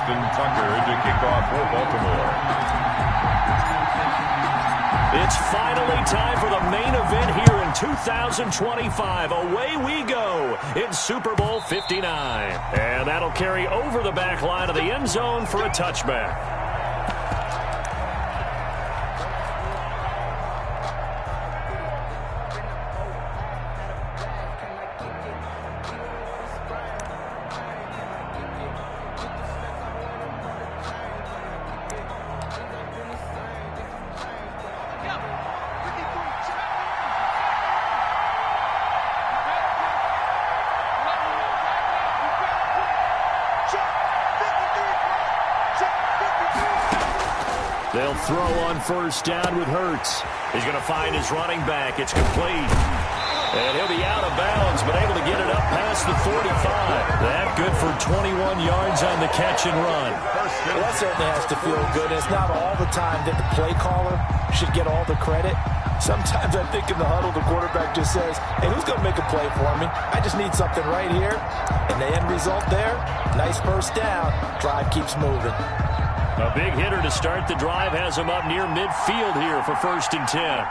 Justin Tucker to kick off for Baltimore. It's finally time for the main event here in 2025. Away we go in Super Bowl 59. And that'll carry over the back line of the end zone for a touchback. They'll throw on first down with Hurts. He's going to find his running back. It's complete. And he'll be out of bounds, but able to get it up past the 45. That good for 21 yards on the catch and run. Well, that certainly has to feel good. It's not all the time that the play caller should get all the credit. Sometimes I think in the huddle, the quarterback just says, hey, who's going to make a play for me? I just need something right here. And the end result there, nice first down. Drive keeps moving. A big hitter to start the drive has him up near midfield here for 1st and 10.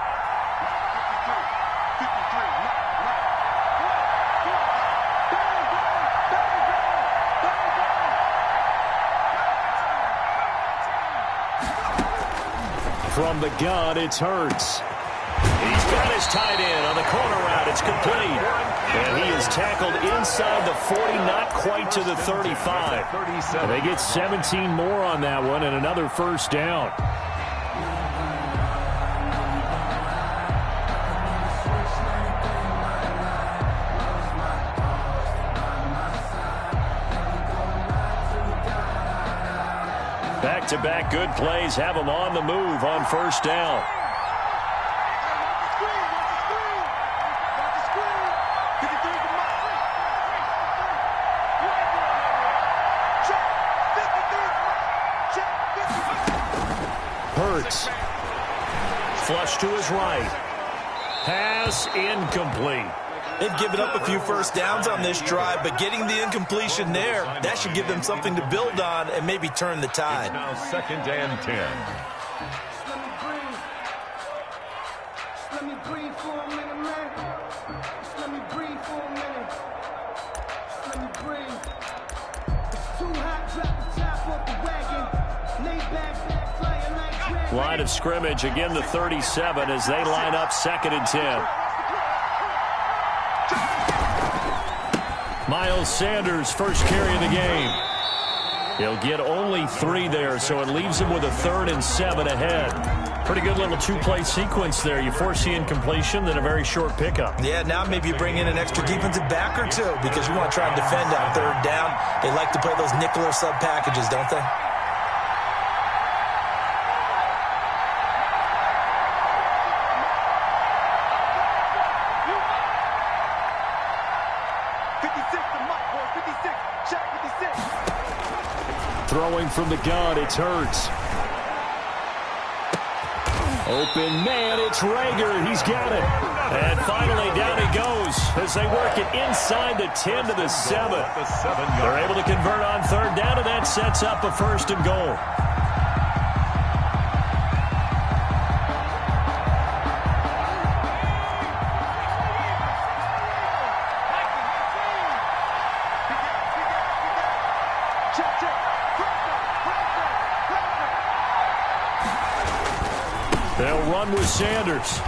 From the gun, it's Hurts. He's got his tight end on the corner route. It's complete. And he is tackled inside the 40, not quite to the 35. And they get 17 more on that one and another first down. Back-to-back good plays have them on the move on first down. Hurts. Flush to his right. Pass incomplete. They've given up a few first downs on this drive, but getting the incompletion there, that should give them something to build on and maybe turn the tide. It's now 2nd and 10. Let me breathe for a minute, man. Just let me breathe for a minute. Just let me breathe. It's too hot, drop the top off the wagon. Lay back, flying like red. Line of scrimmage, again the 37 as they line up 2nd and 10. Miles Sanders, first carry of the game. He'll get only 3 there, so it leaves him with a 3rd and 7 ahead. Pretty good little 2-play sequence there. You force the incompletion, then a very short pickup. Yeah, now maybe you bring in an extra defensive back or two because you want to try and defend on 3rd down. They like to play those nickel or sub packages, don't they? Throwing from the gun, it's Hurts. Open man, it's Rager. He's got it. And finally, down he goes as they work it inside the 10 to the 7. They're able to convert on 3rd down, and that sets up a 1st and goal. They'll run with Sanders.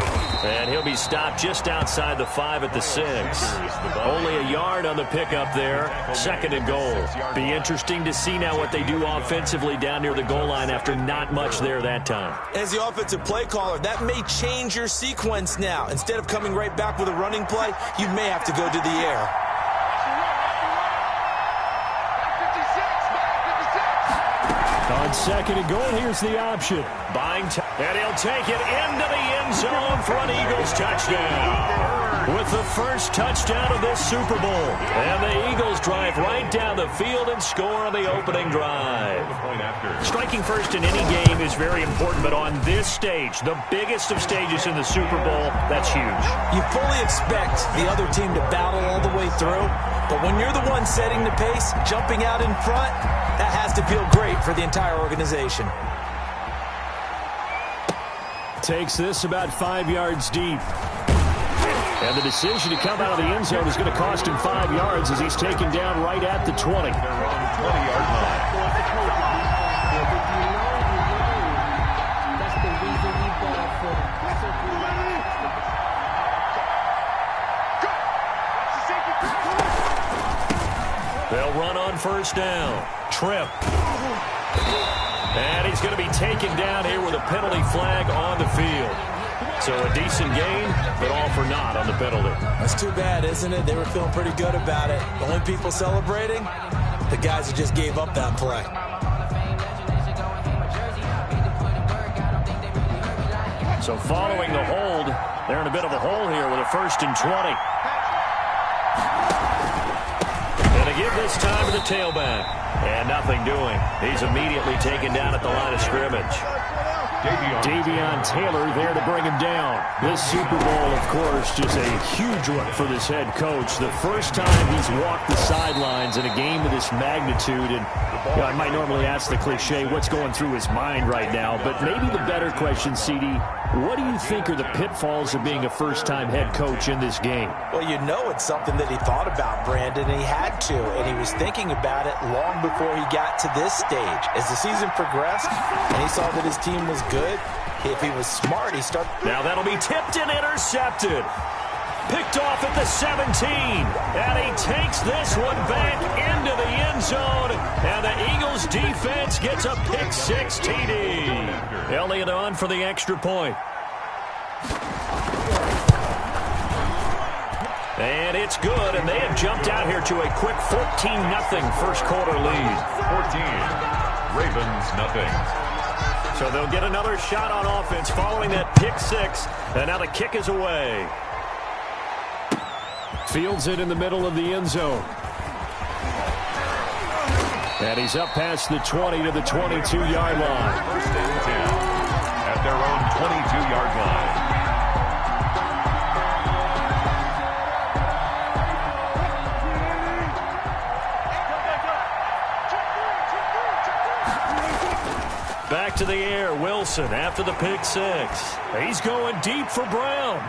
And he'll be stopped just outside the 5 at the 6. Only a yard on the pickup there. 2nd and goal. Be interesting to see now what they do offensively down near the goal line after not much there that time. As the offensive play caller, that may change your sequence now. Instead of coming right back with a running play, you may have to go to the air. On 2nd and goal, here's the option. Buying time, and he'll take it into the end zone for an Eagles touchdown. With the first touchdown of this Super Bowl. And the Eagles drive right down the field and score on the opening drive. Striking first in any game is very important, but on this stage, the biggest of stages in the Super Bowl, that's huge. You fully expect the other team to battle all the way through, but when you're the one setting the pace, jumping out in front, that has to feel great. great for the entire organization. Takes this about 5 yards deep. And the decision to come out of the end zone is going to cost him 5 yards as he's taken down right at the 20. They're on 20-yard line. They'll run on first down. Trip. And he's going to be taken down here with a penalty flag on the field. So a decent gain, but all for naught on the penalty. That's too bad, isn't it? They were feeling pretty good about it. The only people celebrating, the guys who just gave up that play. So following the hold, they're in a bit of a hole here with a 1st and 20. And to give this time to the tailback. And nothing doing. He's immediately taken down at the line of scrimmage. Davion Taylor there to bring him down. This Super Bowl, of course, just a huge one for this head coach. The first time he's walked the sidelines in a game of this magnitude. And you know, I might normally ask the cliche, what's going through his mind right now? But maybe the better question, CD, what do you think are the pitfalls of being a first-time head coach in this game? Well, you know it's something that he thought about, Brandon, and he had to. And he was thinking about it long before he got to this stage. As the season progressed and he saw that his team was good, if he was smart, he started. Now that'll be tipped and intercepted. Picked off at the 17. And he takes this one back into the end zone. And the Eagles defense gets a pick-6 TD. Elliott on for the extra point. And it's good, and they have jumped out here to a quick 14-0 first quarter lead. 14. Ravens, nothing. So they'll get another shot on offense following that pick-6, and now the kick is away. Fields it in the middle of the end zone. And he's up past the 20 to the 22-yard line. 1st and 10 at their own 22-yard line. Back to the air, Wilson after the pick-6. He's going deep for Brown.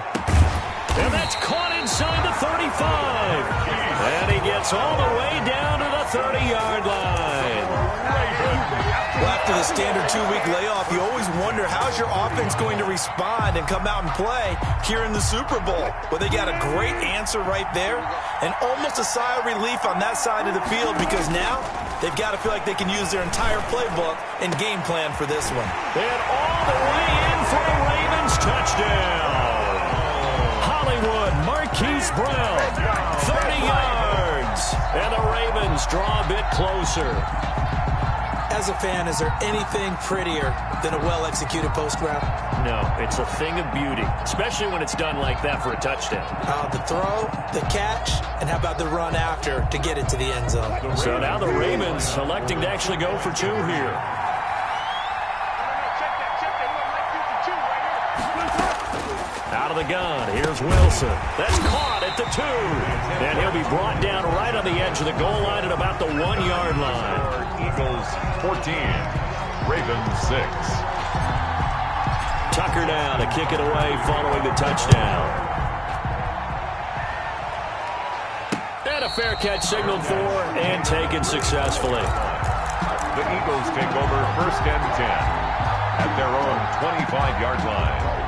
And that's caught inside the 35. And he gets all the way down to the 30-yard line. Well, after the standard 2-week layoff, you always wonder how's your offense going to respond and come out and play here in the Super Bowl. Well, they got a great answer right there and almost a sigh of relief on that side of the field because now they've got to feel like they can use their entire playbook and game plan for this one. And all the way in for a Ravens touchdown. Hollywood, Marquise Brown, 30 yards. And the Ravens draw a bit closer. As a fan, is there anything prettier than a well-executed post route? No, it's a thing of beauty, especially when it's done like that for a touchdown. The throw, the catch, and how about the run after to get it to the end zone? So now the Ravens electing to actually go for 2 here. Out of the gun, here's Wilson. That's caught at the 2. And he'll be brought down right on the edge of the goal line at about the 1-yard line. Eagles 14, Ravens 6. Tucker down to kick it away following the touchdown. And a fair catch signaled for and taken successfully. The Eagles take over 1st and 10 at their own 25-yard line.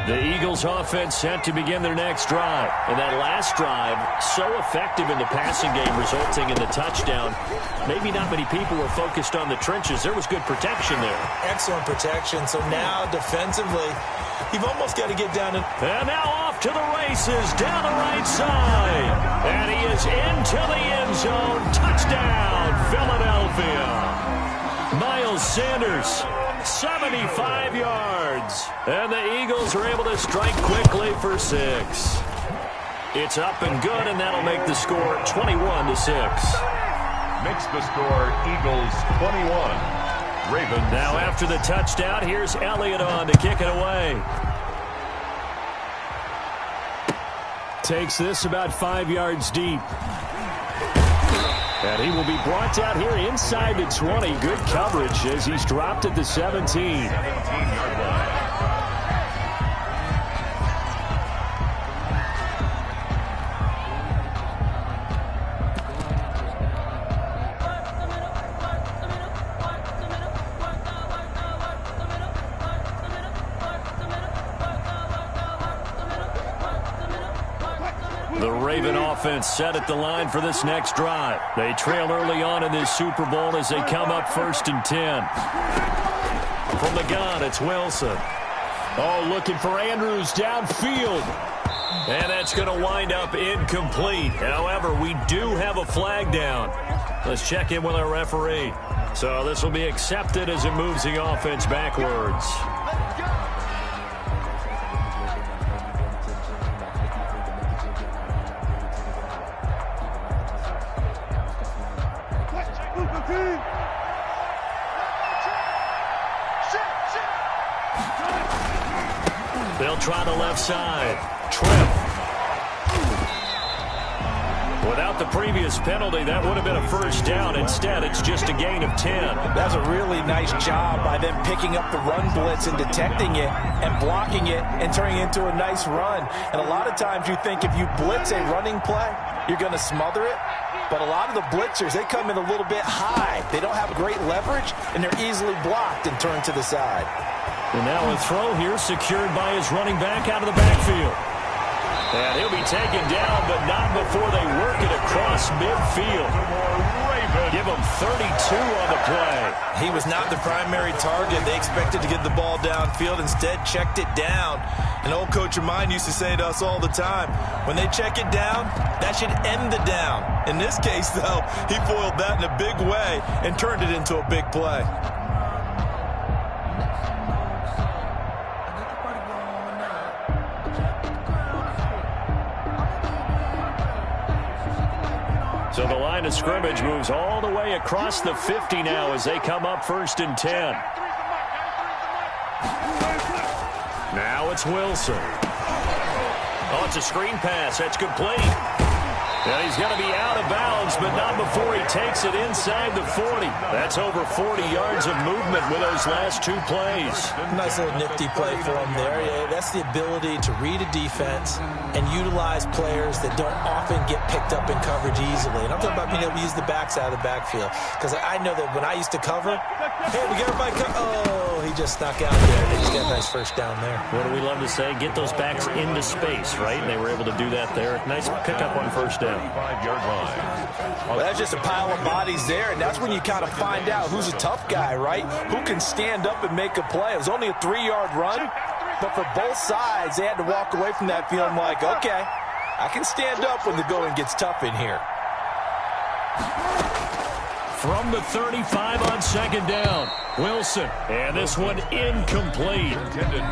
The Eagles offense set to begin their next drive. And that last drive, so effective in the passing game, resulting in the touchdown. Maybe not many people were focused on the trenches. There was good protection there. Excellent protection. So now defensively, you've almost got to get down. And now off to the races down the right side. And he is into the end zone. Touchdown, Philadelphia. Miles Sanders, 75 yards. And the Eagles are able to strike quickly for 6. It's up and good, and that'll make the score 21-6. Makes the score Eagles 21. Ravens. Now 6. after the touchdown, here's Elliott on to kick it away. Takes this about 5 yards deep. And he will be brought down here inside the 20. Good coverage as he's dropped at the 17. 17-yard line. The Raven offense set at the line for this next drive. They trail early on in this Super Bowl as they come up 1st and 10. From the gun, it's Wilson. Oh, looking for Andrews downfield. And that's going to wind up incomplete. However, we do have a flag down. Let's check in with our referee. So this will be accepted as it moves the offense backwards. They'll try the left side. Tripp. Without the previous penalty, that would have been a first down. Instead, it's just a gain of 10. That's a really nice job by them picking up the run blitz and detecting it and blocking it and turning it into a nice run. And a lot of times you think if you blitz a running play, you're going to smother it. But a lot of the blitzers, they come in a little bit high. They don't have great leverage, and they're easily blocked and turned to the side. And now a throw here secured by his running back out of the backfield. And he'll be taken down, but not before they work it across midfield. Give him 32 on the play. He was not the primary target. They expected to get the ball downfield. Instead, checked it down. An old coach of mine used to say to us all the time, when they check it down, that should end the down. In this case, though, he foiled that in a big way and turned it into a big play. So the line of scrimmage moves all the way across the 50 now as they come up 1st and 10. Now it's Wilson. Oh, it's a screen pass. That's complete. And he's going to be out of bounds, but not before he takes it inside the 40. That's over 40 yards of movement with those last 2 plays. Nice little nifty play for him there. Yeah, that's the ability to read a defense and utilize players that don't often get picked up in coverage easily. And I'm talking about being able to use the backs out of the backfield. Because I know that when I used to cover, hey, we got everybody oh, he just snuck out there. They just got a nice first down there. What do we love to say? Get those backs into space, right? And they were able to do that there. Nice pickup on first down. 5-yard line. Well, that's just a pile of bodies there, and that's when you kind of find out who's a tough guy, right? Who can stand up and make a play. It was only a 3-yard run, but for both sides, they had to walk away from that feeling like, okay, I can stand up when the going gets tough in here. From the 35 on 2nd down, Wilson. And this one incomplete.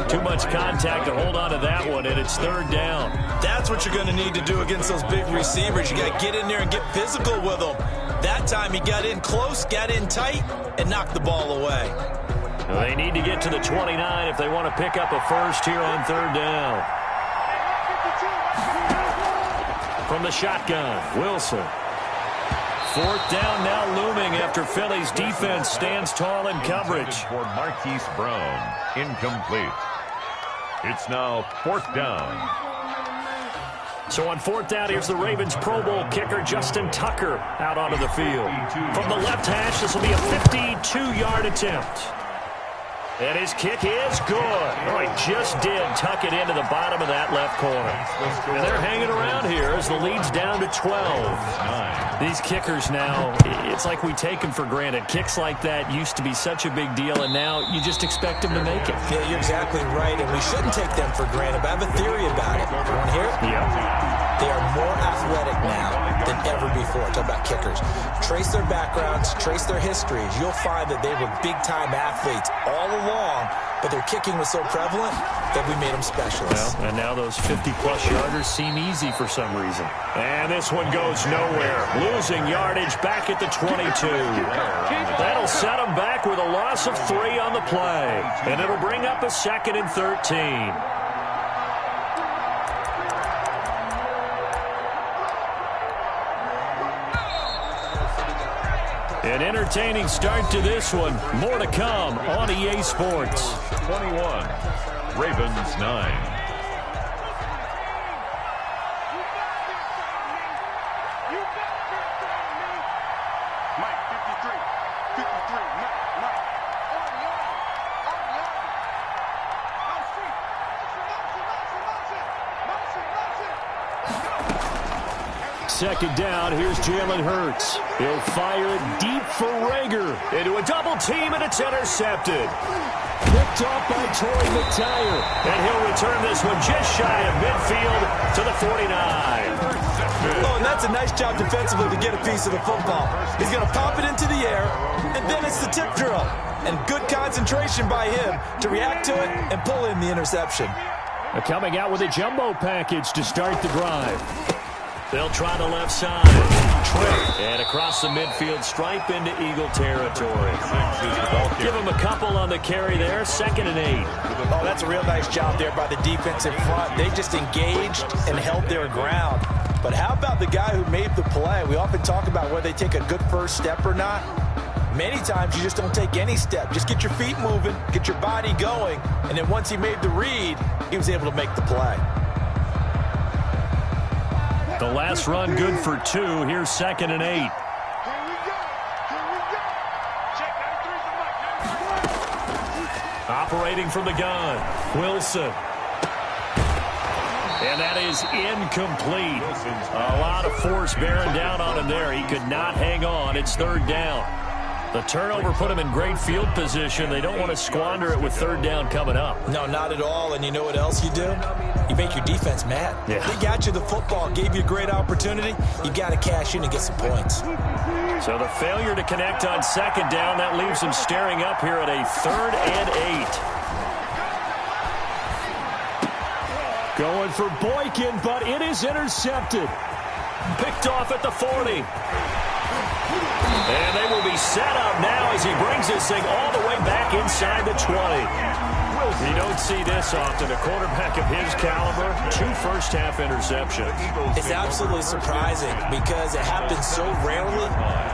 Too much contact to hold on to that one, and it's 3rd down. That's what you're going to need to do against those big receivers. You got to get in there and get physical with them. That time he got in close, got in tight, and knocked the ball away. Well, they need to get to the 29 if they want to pick up a first here on 3rd down. From the shotgun, Wilson. 4th down now looming after Philly's defense stands tall in coverage. For Marquise Brown, incomplete. It's now 4th down. So on 4th down, here's the Ravens Pro Bowl kicker Justin Tucker out onto the field. From the left hash, this will be a 52-yard attempt. And his kick is good. Oh, he just did tuck it into the bottom of that left corner. And they're hanging around here as the lead's down to 12. These kickers now, it's like we take them for granted. Kicks like that used to be such a big deal, and now you just expect them to make it. Yeah, you're exactly right, and we shouldn't take them for granted. But I have a theory about it. You want to hear it? Yeah. They are more athletic now than ever before. Talk about kickers. Trace their backgrounds, trace their histories. You'll find that they were big-time athletes all along, but their kicking was so prevalent that we made them specialists. Well, and now those 50-plus yarders seem easy for some reason. And this one goes nowhere. Losing yardage back at the 22. That'll set them back with a loss of 3 on the play. And it'll bring up a 2nd and 13. An entertaining start to this one. More to come on EA Sports. 21, Ravens 9. Second down, here's Jalen Hurts. He'll fire it deep for Rager. Into a double team, and it's intercepted. Picked off by Torrey McTyer. And he'll return this one just shy of midfield to the 49. Oh, and that's a nice job defensively to get a piece of the football. He's going to pop it into the air, and then it's the tip drill. And good concentration by him to react to it and pull in the interception. Coming out with a jumbo package to start the drive. They'll try the left side. Trip. And across the midfield stripe into Eagle territory. Give him a couple on the carry there. 2nd and 8. Oh, that's a real nice job there by the defensive front. They just engaged and held their ground. But how about the guy who made the play? We often talk about whether they take a good first step or not. Many times you just don't take any step. Just get your feet moving, get your body going, and then once he made the read, he was able to make the play. The last run good for 2. Here's 2nd and 8. Operating from the gun. Wilson. And that is incomplete. A lot of force bearing down on him there. He could not hang on. It's 3rd down. The turnover put him in great field position. They don't want to squander it with 3rd down coming up. No, not at all. And you know what else you do? You make your defense mad. Yeah. They got you the football, gave you a great opportunity. You got to cash in and get some points. So the failure to connect on 2nd down, that leaves them staring up here at a 3rd and 8. Going for Boykin, but it is intercepted. Picked off at the 40. And they will be set up now as he brings this thing all the way back inside the 20. You don't see this often. A quarterback of his caliber, 2 first-half interceptions. It's absolutely surprising because it happens so rarely.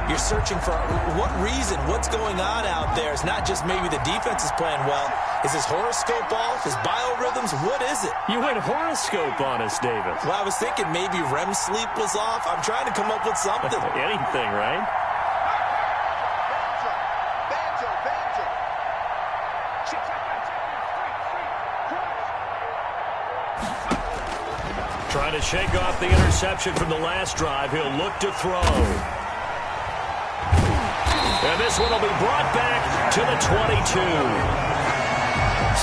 You're searching for what reason, what's going on out there. It's not just maybe the defense is playing well. Is his horoscope off? His biorhythms? What is it? You went horoscope on us, David. Well, I was thinking maybe REM sleep was off. I'm trying to come up with something. Anything, right? Trying to shake off the interception from the last drive. He'll look to throw. And this one will be brought back to the 22.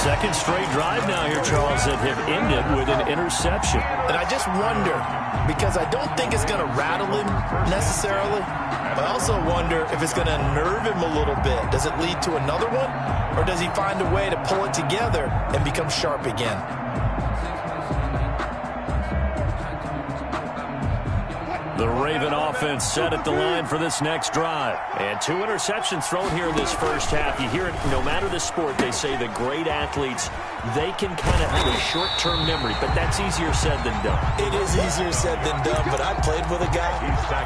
2nd straight drive now here, Charles, that have ended with an interception. And I just wonder, because I don't think it's going to rattle him necessarily, but I also wonder if it's going to nerve him a little bit. Does it lead to another one? Or does he find a way to pull it together and become sharp again? The Raven offense set at the line for this next drive. And 2 interceptions thrown here in this first half. You hear it, no matter the sport, they say the great athletes, they can kind of have a short-term memory, but that's easier said than done. It is easier said than done, but I played with a guy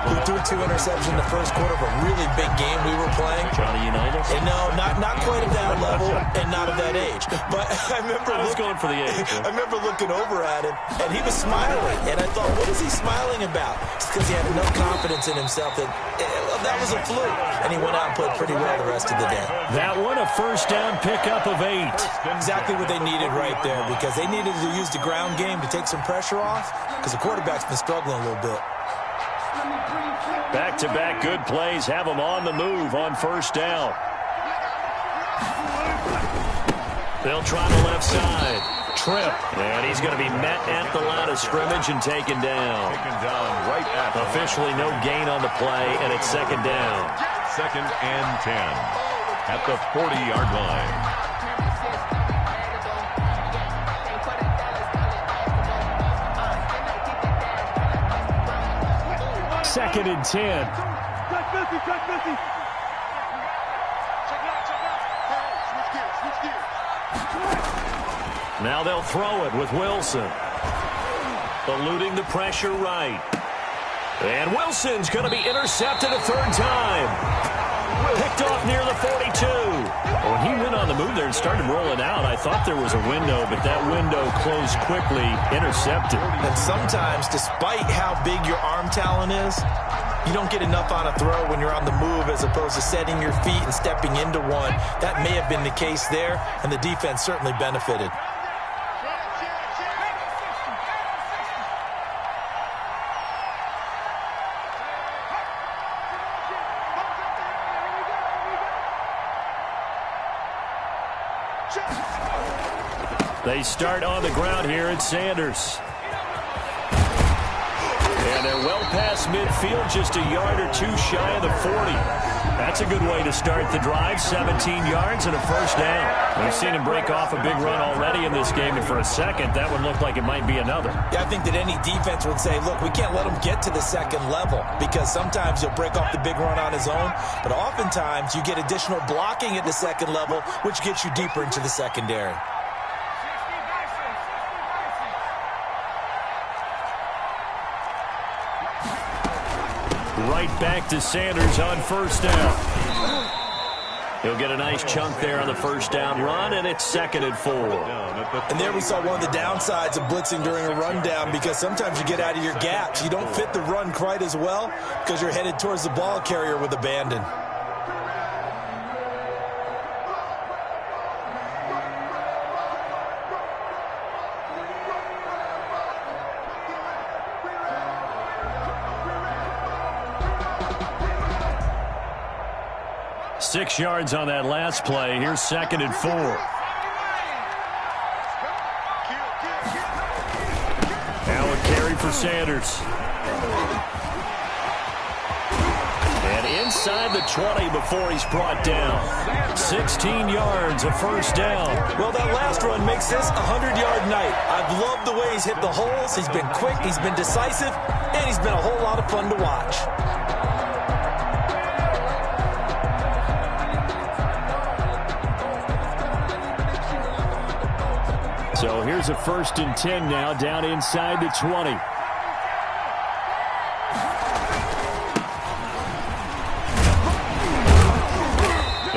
who threw 2 interceptions in the first quarter of a really big game we were playing. Johnny Unitas? And no, not quite at that level and not at that age. But I remember going for the age. I remember looking over at him, and he was smiling. And I thought, what is he smiling about? It's because he had enough confidence in himself that that was a fluke. And he went out and played pretty well the rest of the day. That one, a first down pickup of 8. Exactly what they needed right there, because they needed to use the ground game to take some pressure off, because the quarterback's been struggling a little bit. Back-to-back good plays have them on the move on first down. They'll try the left side. Trip. And he's going to be met at the line of scrimmage and taken down. Right at Officially no gain on the play, and it's 2nd down. 2nd and 10 at the 40-yard line. 2nd and 10. Now they'll throw it with Wilson. Eluding the pressure right. And Wilson's going to be intercepted a third time. Picked off near the 42. When he went on the move there and started rolling out, I thought there was a window, but that window closed quickly, intercepted. And sometimes, despite how big your arm talent is, you don't get enough on a throw when you're on the move as opposed to setting your feet and stepping into one. That may have been the case there, and the defense certainly benefited. They start on the ground here at Sanders. And they're well past midfield, just a yard or two shy of the 40. That's a good way to start the drive, 17 yards and a first down. We've seen him break off a big run already in this game, and for a second, that one looked like it might be another. Yeah, I think that any defense would say, look, we can't let him get to the second level, because sometimes he'll break off the big run on his own, but oftentimes you get additional blocking at the second level, which gets you deeper into the secondary. Right back to Sanders on first down. He'll get a nice chunk there on the first down run, and it's 2nd and 4. And there we saw one of the downsides of blitzing during a rundown, because sometimes you get out of your gaps. You don't fit the run quite as well because you're headed towards the ball carrier with abandon. Six yards on that last play. Here's 2nd and 4. Now a carry for Sanders. And inside the 20 before he's brought down. 16 yards, a first down. Well, that last run makes this a 100-yard night. I've loved the way he's hit the holes. He's been quick, he's been decisive, and he's been a whole lot of fun to watch. So here's a 1st and 10 now, down inside the 20.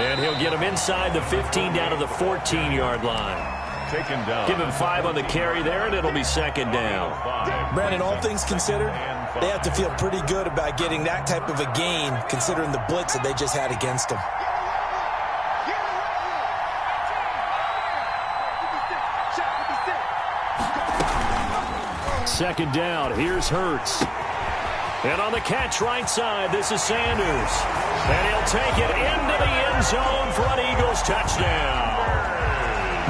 And he'll get him inside the 15 down to the 14-yard line. Taken down. Give him 5 on the carry there, and it'll be 2nd down. Brandon, all things considered, they have to feel pretty good about getting that type of a gain, considering the blitz that they just had against them. Second down, here's Hurts. And on the catch right side, this is Sanders. And he'll take it into the end zone for an Eagles touchdown.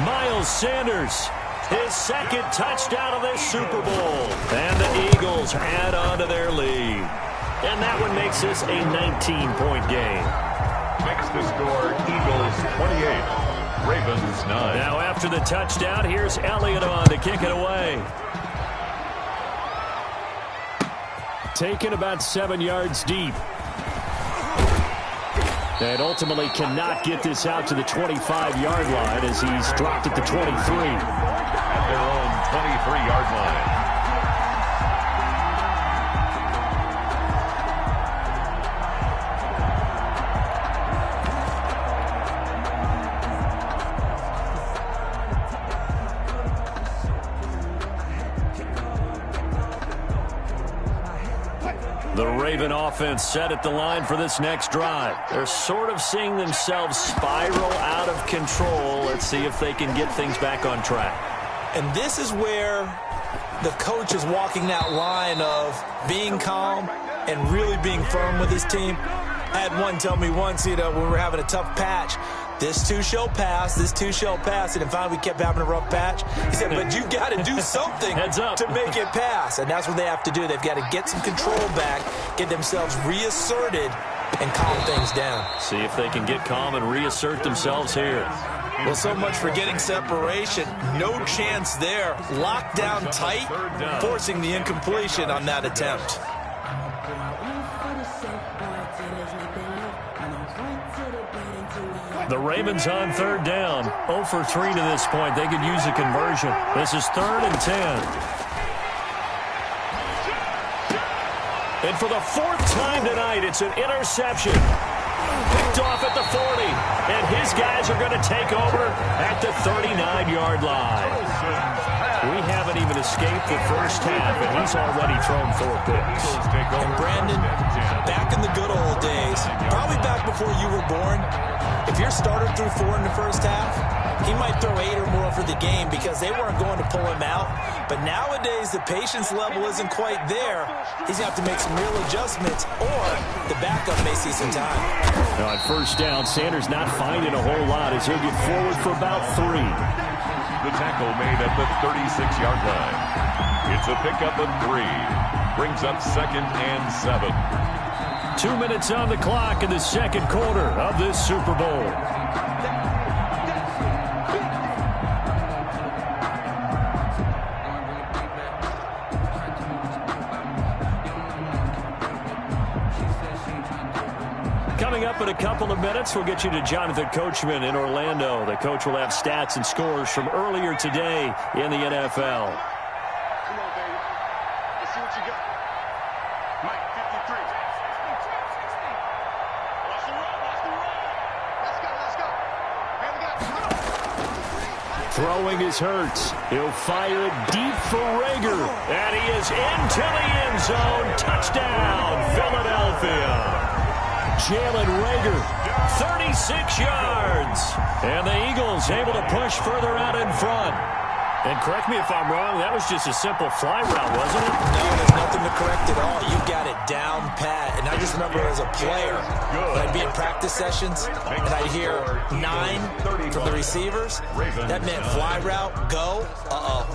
Miles Sanders, his 2nd touchdown of this Super Bowl. And the Eagles add on to their lead. And that one makes this a 19-point game. Makes the score Eagles 28, Ravens 9. Now after the touchdown, here's Elliott on to kick it away. Taken about 7 yards deep. And ultimately cannot get this out to the 25-yard line as he's dropped at the 23. At their own 23-yard line. The Raven offense set at the line for this next drive. They're sort of seeing themselves spiral out of control. Let's see if they can get things back on track. And this is where the coach is walking that line of being calm and really being firm with his team. I had one tell me once, when we were having a tough patch, this too shall pass, this too shall pass. And finally we kept having a rough patch. He said, but you got to do something to make it pass. And that's what they have to do. They've got to get some control back, get themselves reasserted, and calm things down. See if they can get calm and reassert themselves here. Well, so much for getting separation. No chance there. Locked down tight, forcing the incompletion on that attempt. The Ravens on third down. 0 for 3 to this point. They could use a conversion. This is 3rd and 10. And for the 4th time tonight, it's an interception. Picked off at the 40. And his guys are going to take over at the 39-yard line. We haven't even escaped the first half, and he's already thrown 4 picks. And Brandon, back in the good old days, probably back before you were born, if your starter threw 4 in the first half, he might throw 8 or more for the game because they weren't going to pull him out. But nowadays, the patience level isn't quite there. He's going to have to make some real adjustments, or the backup may see some time. Now on first down, Sanders not finding a whole lot as he'll get forward for about 3. The tackle made at the 36-yard line. It's a pickup of 3. Brings up 2nd and 7. 2 minutes on the clock in the second quarter of this Super Bowl. Coming up in a couple of minutes, we'll get you to Jonathan Coachman in Orlando. The coach will have stats and scores from earlier today in the NFL. Come on, baby. Let's see what you got. Mike, 53. Watch the run. Watch the run. Let's go. Let's go. Here we go. Come on. Throwing is Hurts. He'll fire it deep for Rager. And he is into the end zone. Touchdown, Philadelphia. Jalen Rager, 36 yards. And the Eagles able to push further out in front. And correct me if I'm wrong, that was just a simple fly route, wasn't it? No, there's nothing to correct at all. You got it down pat. And I just remember as a player, when I'd be in practice sessions, and I'd hear 9 from the receivers, that meant fly route, go,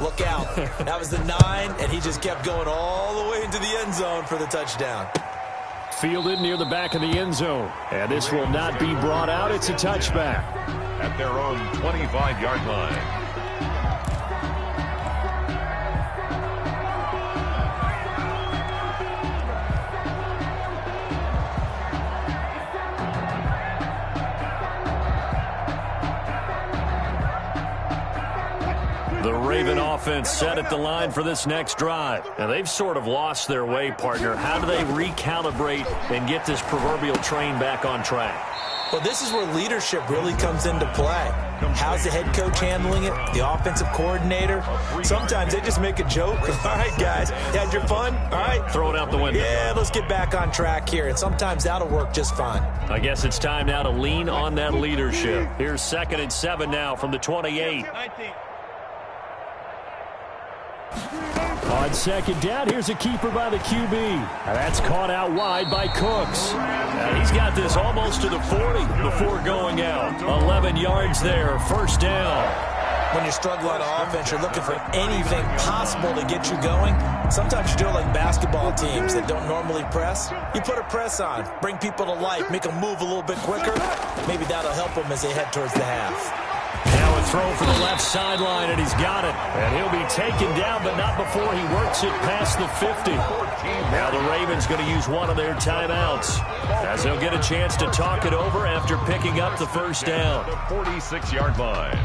look out. That was the 9, and he just kept going all the way into the end zone for the touchdown. Fielded near the back of the end zone. And this will not be brought out. It's a touchback. At their own 25-yard line. The Raven offense set at the line for this next drive. Now, they've sort of lost their way, partner. How do they recalibrate and get this proverbial train back on track? Well, this is where leadership really comes into play. How's the head coach handling it? The offensive coordinator? Sometimes they just make a joke. All right, guys, you had your fun? All right. Throw it out the window. Yeah, let's get back on track here. And sometimes that'll work just fine. I guess it's time now to lean on that leadership. Here's 2nd and 7 now from the 28. 19. On 2nd down, here's a keeper by the QB. That's caught out wide by Cooks. He's got this almost to the 40 before going out. 11 yards there, 1st down. When you struggle on offense, you're looking for anything possible to get you going. Sometimes you do it like basketball teams that don't normally press. You put a press on, bring people to life, make them move a little bit quicker. Maybe that'll help them as they head towards the half. Now a throw for the left sideline, and he's got it. And he'll be taken down, but not before he works it past the 50. Now the Ravens going to use one of their timeouts, as they'll get a chance to talk it over after picking up the 1st down. The 46-yard line.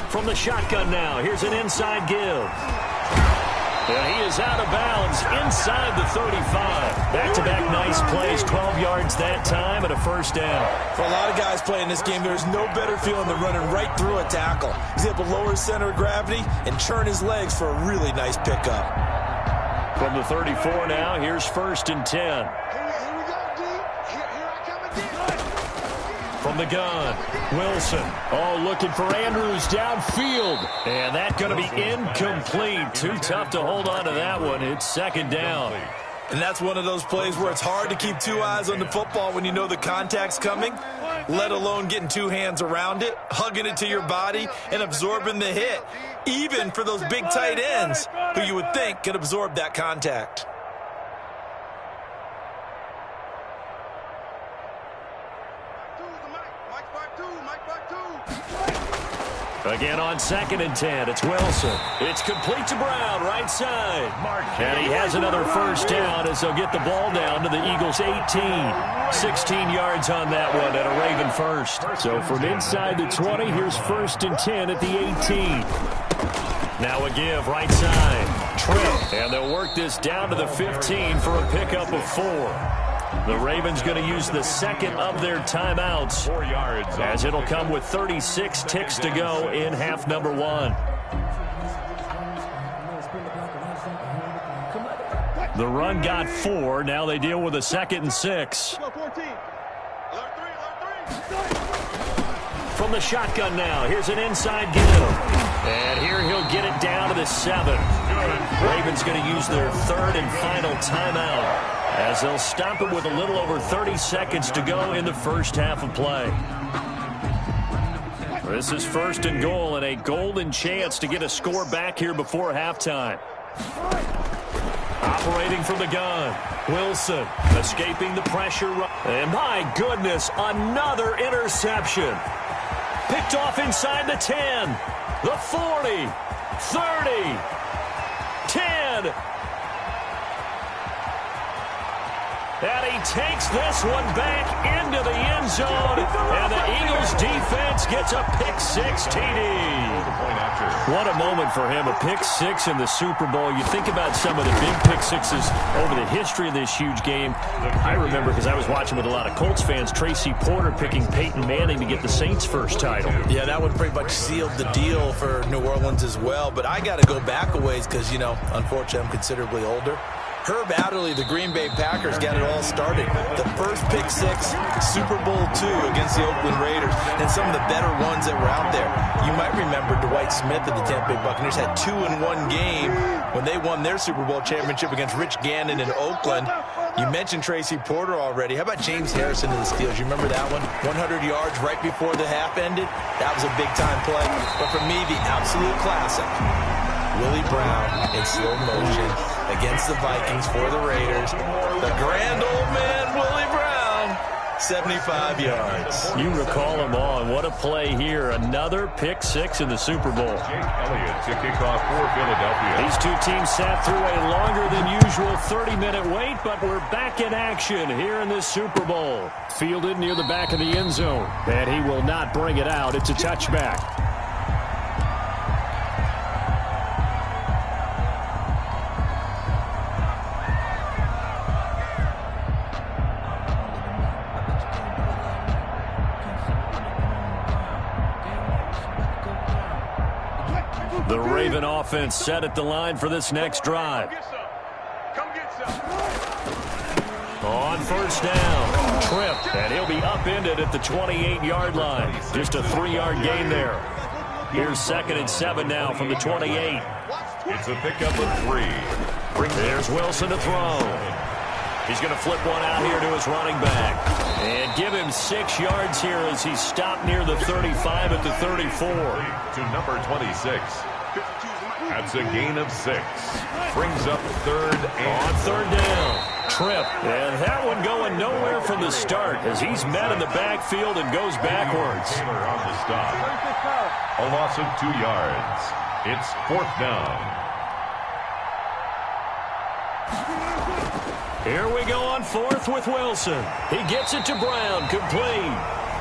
From the shotgun now, here's an inside give. And he is out of bounds inside the 35. Back-to-back nice plays, 12 yards that time and a 1st down. For a lot of guys playing this game, there's no better feeling than running right through a tackle. He's able to lower his center of gravity and churn his legs for a really nice pickup. From the 34 now, here's 1st and 10. Here we go, D. Here I come again. From the gun, Wilson. Oh, looking for Andrews downfield. And that's going to be incomplete. Too tough to hold on to that one. It's 2nd down. And that's one of those plays where it's hard to keep 2 eyes on the football when you know the contact's coming, let alone getting 2 hands around it, hugging it to your body, and absorbing the hit, even for those big tight ends who you would think could absorb that contact. Again on 2nd and 10, it's Wilson. It's complete to Brown, right side. And he has another first down as they'll get the ball down to the Eagles' 18. 16 yards on that one and a Raven first. So from inside the 20, here's 1st and 10 at the 18. Now a give, right side. Trip. And they'll work this down to the 15 for a pickup of 4. The Ravens going to use the second of their timeouts, 4 yards, as it'll come with 36 ticks to go in half number 1. The run got 4. Now they deal with a 2nd and 6. From the shotgun now, here's an inside give. And here he'll get it down to the 7. Ravens going to use their 3rd and final timeout, as they'll stop it with a little over 30 seconds to go in the first half of play. This is 1st and goal and a golden chance to get a score back here before halftime. Operating from the gun, Wilson escaping the pressure. And my goodness, another interception. Picked off inside the 10, the 40, 30, 10. And he takes this one back into the end zone, and the Eagles defense gets a pick-6 TD. What a moment for him, a pick-6 in the Super Bowl. You think about some of the big pick-6s over the history of this huge game. I remember, because I was watching with a lot of Colts fans, Tracy Porter picking Peyton Manning to get the Saints' first title. Yeah, that one pretty much sealed the deal for New Orleans as well. But I got to go back a ways because, you know, unfortunately I'm considerably older. Herb Adderley, the Green Bay Packers, got it all started. The first pick-6, Super Bowl II against the Oakland Raiders, and some of the better ones that were out there. You might remember Dwight Smith of the Tampa Bay Buccaneers had 2 in one game when they won their Super Bowl championship against Rich Gannon in Oakland. You mentioned Tracy Porter already. How about James Harrison of the Steelers? You remember that one? 100 yards right before the half ended? That was a big-time play. But for me, the absolute classic, Willie Brown in slow motion against the Vikings for the Raiders. The grand old man, Willie Brown, 75 yards. You recall them all, and what a play here. Another pick-6 in the Super Bowl. Jake Elliott to kick off for Philadelphia. These two teams sat through a longer than usual 30-minute wait, but we're back in action here in this Super Bowl. Fielded near the back of the end zone, and he will not bring it out. It's a touchback. The Raven offense set at the line for this next drive. On first down, Tripp, and he'll be upended at the 28-yard line. Just a 3-yard gain there. Here's 2nd and 7 now from the 28. It's a pickup of 3. There's Wilson to throw. He's going to flip one out here to his running back. And give him 6 yards here as he's stopped near the 35 at the 34. To number 26. That's a gain of 6. Brings up 3rd and on 3rd down. Tripp. And that one going nowhere from the start as he's met in the backfield and goes backwards. Taylor on the stop. A loss of 2 yards. It's 4th down. Here we go on 4th with Wilson. He gets it to Brown, complete.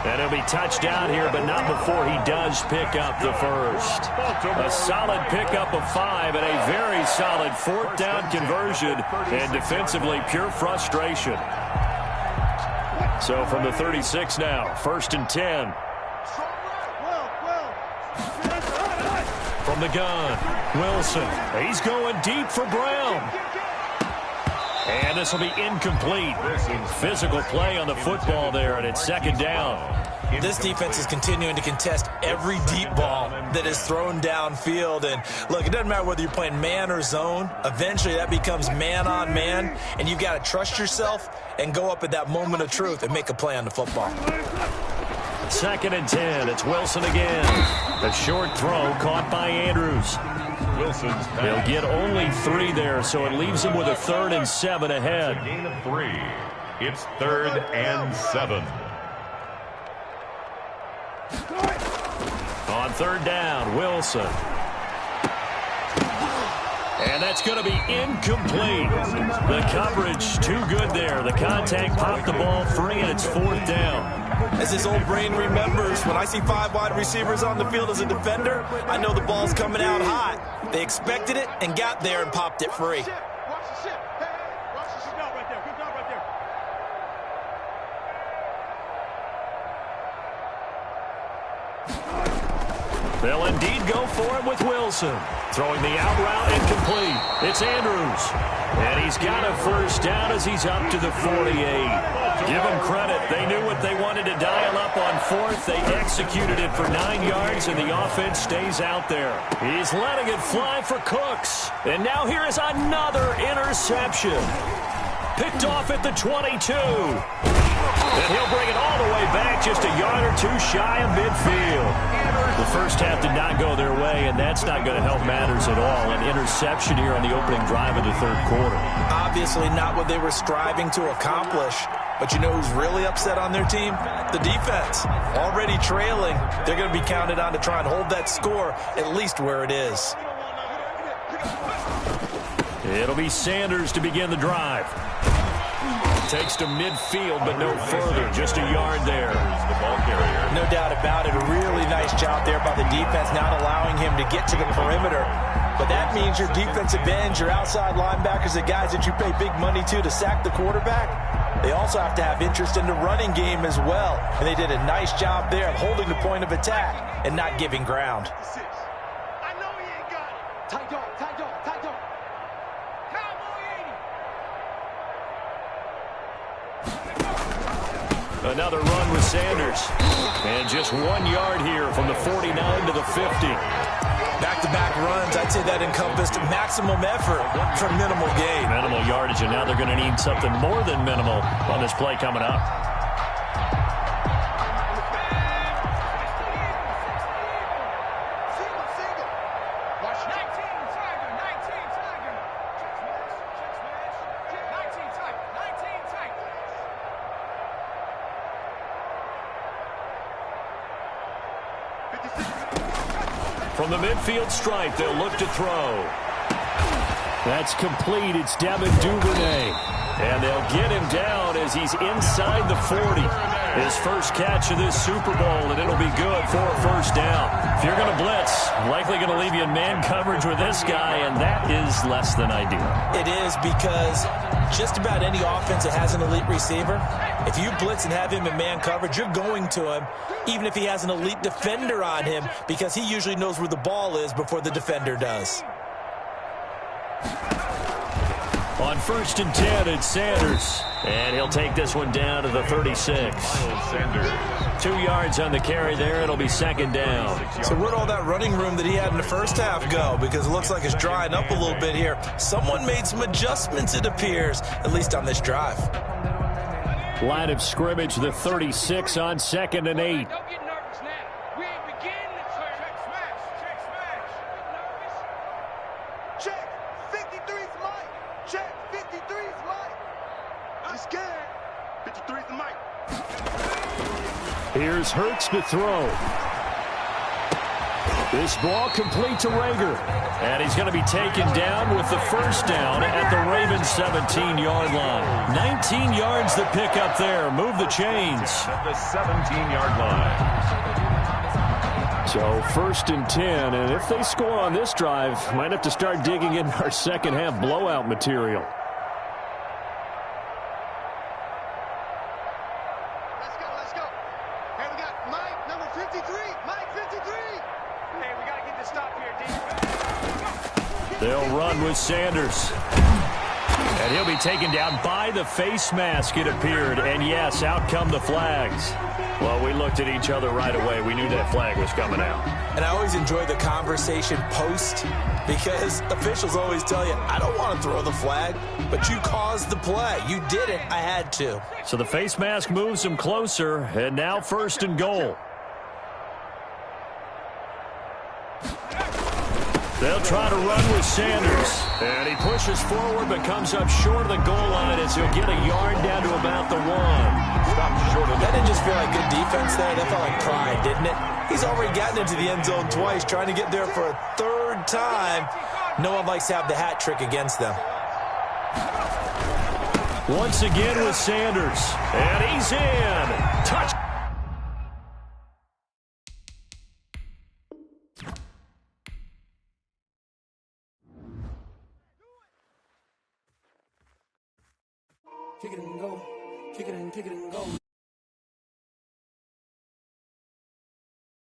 And he'll be touched out here, but not before he does pick up the first. A solid pickup of 5 and a very solid 4th down conversion, and defensively pure frustration. So from the 36 now, 1st and 10. From the gun, Wilson. He's going deep for Brown. And this will be incomplete. Physical play on the football there, and it's 2nd down. This defense is continuing to contest every deep ball that is thrown downfield. And, look, it doesn't matter whether you're playing man or zone. Eventually that becomes man on man, and you've got to trust yourself and go up at that moment of truth and make a play on the football. 2nd and 10. It's Wilson again. A short throw caught by Andrews. Wilson's They'll get only 3 there, so it leaves him with a 3rd and 7 ahead. A gain of 3. It's 3rd and 7. On third down, Wilson. And that's going to be incomplete. The coverage too good there. The contact popped the ball free, and it's fourth down. As his old brain remembers, when I see 5 wide receivers on the field as a defender, I know the ball's coming out hot. They expected it and got there and popped it free. Watch the ship. Hey, watch the ship. Good job right there. Good job right there. They'll indeed go for it with Wilson. Throwing the out route incomplete. It's Andrews. And he's got a first down as he's up to the 48. Give them credit. They knew what they wanted to dial up on fourth. They executed it for 9 yards, and the offense stays out there. He's letting it fly for Cooks. And now here is another interception. Picked off at the 22. And he'll bring it all the way back, just a yard or two shy of midfield. The first half did not go their way, and that's not going to help matters at all. An interception here on the opening drive of the third quarter. Obviously not what they were striving to accomplish. But you know who's really upset on their team? The defense. Already trailing. They're going to be counted on to try and hold that score at least where it is. It'll be Sanders to begin the drive. Takes to midfield, but no further. Just a yard there. The ball carrier. No doubt about it. A really nice job there by the defense, not allowing him to get to the perimeter. But that means your defensive ends, your outside linebackers, the guys that you pay big money to sack the quarterback, they also have to have interest in the running game as well. And they did a nice job there of holding the point of attack and not giving ground. I know he ain't got it. Tight dog, tight dog, tight dog. Cowboy 80. Another run with Sanders. And just 1 yard here from the 49 to the 50. Back-to-back runs, I'd say that encompassed maximum effort for minimal gain. Minimal yardage, and now they're going to need something more than minimal on this play coming up. From the midfield stripe, they'll look to throw. That's complete. It's Devin Duvernay. And they'll get him down as he's inside the 40. His first catch of this Super Bowl, and it'll be good for a first down. If you're going to blitz, likely going to leave you in man coverage with this guy, and that is less than ideal. It is, because just about any offense that has an elite receiver, if you blitz and have him in man coverage, you're going to him, even if he has an elite defender on him, because he usually knows where the ball is before the defender does. On 1st and 10, it's Sanders. And he'll take this one down to the 36. Sanders. 2 yards on the carry there. It'll be second down. So where'd all that running room that he had in the first half go? Because it looks like it's drying up a little bit here. Someone made some adjustments, it appears, at least on this drive. Line of scrimmage, the 36 on 2nd and 8. Don't get nervous now. We ain't beginning to check smash. Check smash. Nervous? Check. 53's Mike. Check. 53's Mike. I'm scared. 53's the Mike. Here's Hurts to throw. This ball complete to Rager. And he's going to be taken down with the first down at the Ravens' 17-yard line. 19 yards to pick up there. Move the chains. At the 17-yard line. So 1st and 10, and if they score on this drive, might have to start digging in our second half blowout material. Let's go, let's go. Hey, we got Mike, number 53. Mike, 53. Hey, we got to get this stop here, D. They'll run with Sanders. And he'll be taken down by the face mask, it appeared. And yes, out come the flags. Well, we looked at each other right away. We knew that flag was coming out. And I always enjoy the conversation post, because officials always tell you, I don't want to throw the flag, but you caused the play. You did it. I had to. So the face mask moves him closer, and now 1st and goal. They'll try to run with Sanders. And he pushes forward but comes up short of the goal line as he'll get a yard down to about the 1. stopped short of the... That didn't just feel like good defense there. That felt like pride, didn't it? He's already gotten into the end zone twice, trying to get there for a third time. No one likes to have the hat trick against them. Once again with Sanders. And he's in. Touch. Kick it and go. Kick it and go.